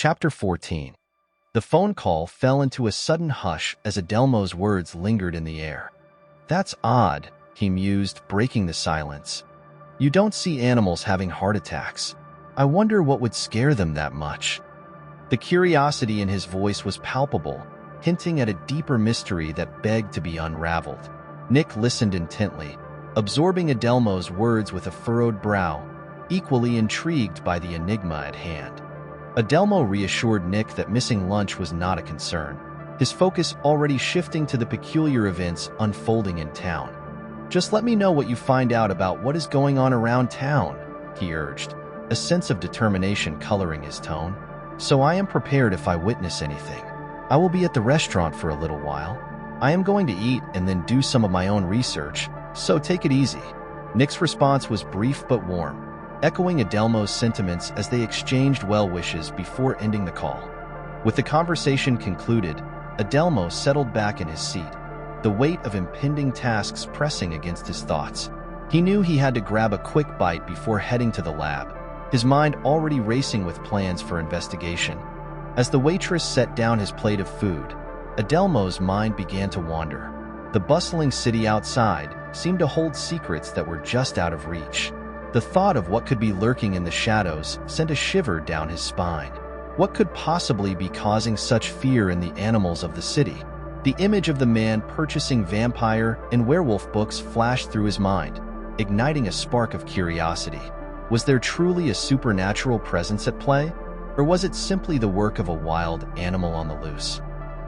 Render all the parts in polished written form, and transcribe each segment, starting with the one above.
Chapter 14. The phone call fell into a sudden hush as Adelmo's words lingered in the air. "That's odd," he mused, breaking the silence. "You don't see animals having heart attacks. I wonder what would scare them that much." The curiosity in his voice was palpable, hinting at a deeper mystery that begged to be unraveled. Nick listened intently, absorbing Adelmo's words with a furrowed brow, equally intrigued by the enigma at hand. Adelmo reassured Nick that missing lunch was not a concern, his focus already shifting to the peculiar events unfolding in town. "Just let me know what you find out about what is going on around town," he urged, a sense of determination coloring his tone. "So I am prepared if I witness anything. I will be at the restaurant for a little while. I am going to eat and then do some of my own research, so take it easy." Nick's response was brief but warm, echoing Adelmo's sentiments as they exchanged well wishes before ending the call. With the conversation concluded, Adelmo settled back in his seat, the weight of impending tasks pressing against his thoughts. He knew he had to grab a quick bite before heading to the lab, his mind already racing with plans for investigation. As the waitress set down his plate of food, Adelmo's mind began to wander. The bustling city outside seemed to hold secrets that were just out of reach. The thought of what could be lurking in the shadows sent a shiver down his spine. What could possibly be causing such fear in the animals of the city? The image of the man purchasing vampire and werewolf books flashed through his mind, igniting a spark of curiosity. Was there truly a supernatural presence at play? Or was it simply the work of a wild animal on the loose?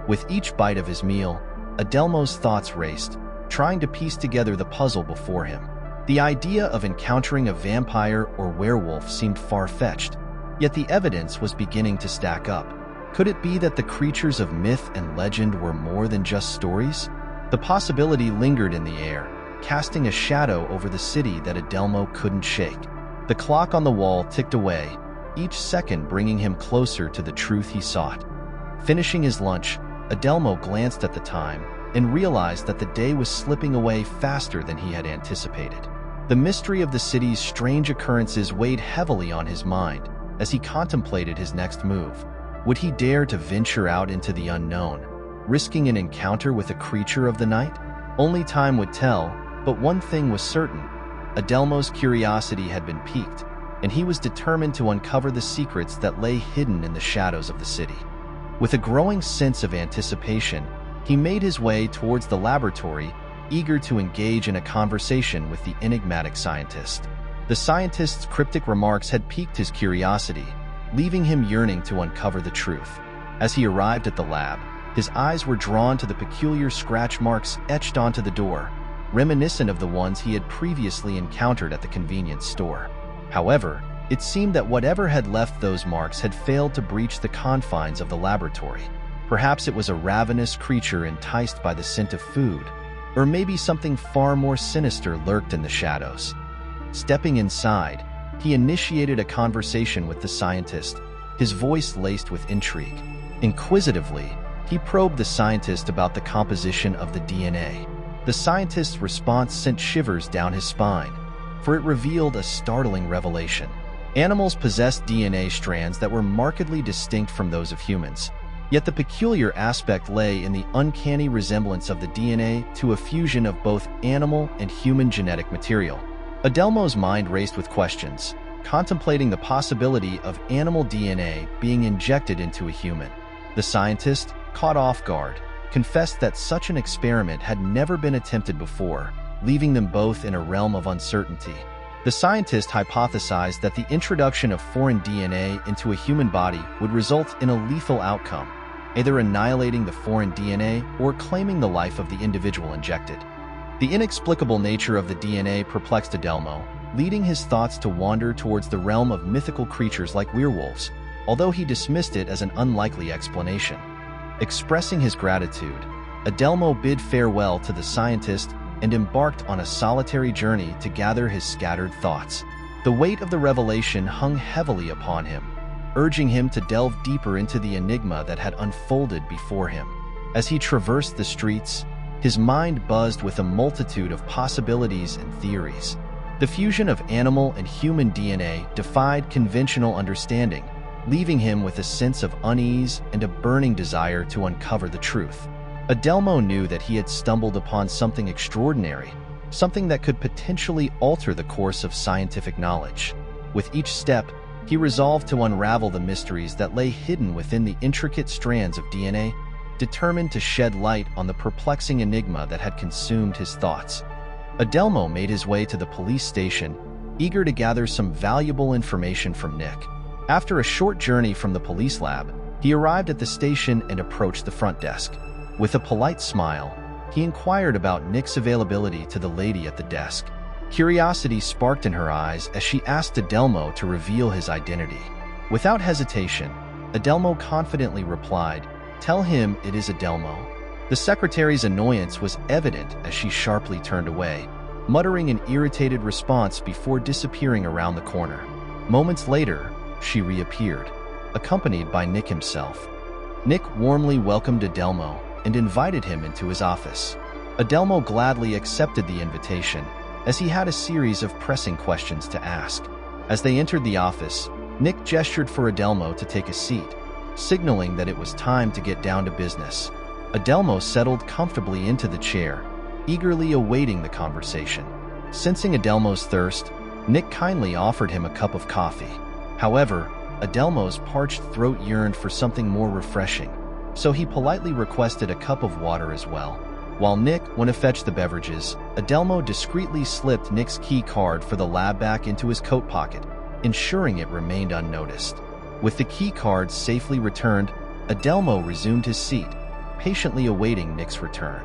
With each bite of his meal, Adelmo's thoughts raced, trying to piece together the puzzle before him. The idea of encountering a vampire or werewolf seemed far-fetched, yet the evidence was beginning to stack up. Could it be that the creatures of myth and legend were more than just stories? The possibility lingered in the air, casting a shadow over the city that Adelmo couldn't shake. The clock on the wall ticked away, each second bringing him closer to the truth he sought. Finishing his lunch, Adelmo glanced at the time and realized that the day was slipping away faster than he had anticipated. The mystery of the city's strange occurrences weighed heavily on his mind as he contemplated his next move. Would he dare to venture out into the unknown, risking an encounter with a creature of the night? Only time would tell, but one thing was certain. Adelmo's curiosity had been piqued, and he was determined to uncover the secrets that lay hidden in the shadows of the city. With a growing sense of anticipation, he made his way towards the laboratory, eager to engage in a conversation with the enigmatic scientist. The scientist's cryptic remarks had piqued his curiosity, leaving him yearning to uncover the truth. As he arrived at the lab, his eyes were drawn to the peculiar scratch marks etched onto the door, reminiscent of the ones he had previously encountered at the convenience store. However, it seemed that whatever had left those marks had failed to breach the confines of the laboratory. Perhaps it was a ravenous creature enticed by the scent of food, or maybe something far more sinister lurked in the shadows. Stepping inside, he initiated a conversation with the scientist, his voice laced with intrigue. Inquisitively, he probed the scientist about the composition of the DNA. The scientist's response sent shivers down his spine, for it revealed a startling revelation. Animals possessed DNA strands that were markedly distinct from those of humans, yet the peculiar aspect lay in the uncanny resemblance of the DNA to a fusion of both animal and human genetic material. Adelmo's mind raced with questions, contemplating the possibility of animal DNA being injected into a human. The scientist, caught off guard, confessed that such an experiment had never been attempted before, leaving them both in a realm of uncertainty. The scientist hypothesized that the introduction of foreign DNA into a human body would result in a lethal outcome, either annihilating the foreign DNA or claiming the life of the individual injected. The inexplicable nature of the DNA perplexed Adelmo, leading his thoughts to wander towards the realm of mythical creatures like werewolves, although he dismissed it as an unlikely explanation. Expressing his gratitude, Adelmo bid farewell to the scientist and embarked on a solitary journey to gather his scattered thoughts. The weight of the revelation hung heavily upon him, urging him to delve deeper into the enigma that had unfolded before him. As he traversed the streets, his mind buzzed with a multitude of possibilities and theories. The fusion of animal and human DNA defied conventional understanding, leaving him with a sense of unease and a burning desire to uncover the truth. Adelmo knew that he had stumbled upon something extraordinary, something that could potentially alter the course of scientific knowledge. With each step, he resolved to unravel the mysteries that lay hidden within the intricate strands of DNA, determined to shed light on the perplexing enigma that had consumed his thoughts. Adelmo made his way to the police station, eager to gather some valuable information from Nick. After a short journey from the police lab, he arrived at the station and approached the front desk. With a polite smile, he inquired about Nick's availability to the lady at the desk. Curiosity sparked in her eyes as she asked Adelmo to reveal his identity. Without hesitation, Adelmo confidently replied, "Tell him it is Adelmo." The secretary's annoyance was evident as she sharply turned away, muttering an irritated response before disappearing around the corner. Moments later, she reappeared, accompanied by Nick himself. Nick warmly welcomed Adelmo and invited him into his office. Adelmo gladly accepted the invitation, as he had a series of pressing questions to ask. As they entered the office, Nick gestured for Adelmo to take a seat, signaling that it was time to get down to business. Adelmo settled comfortably into the chair, eagerly awaiting the conversation. Sensing Adelmo's thirst, Nick kindly offered him a cup of coffee. However, Adelmo's parched throat yearned for something more refreshing, so he politely requested a cup of water as well. While Nick went to fetch the beverages, Adelmo discreetly slipped Nick's key card for the lab back into his coat pocket, ensuring it remained unnoticed. With the key card safely returned, Adelmo resumed his seat, patiently awaiting Nick's return.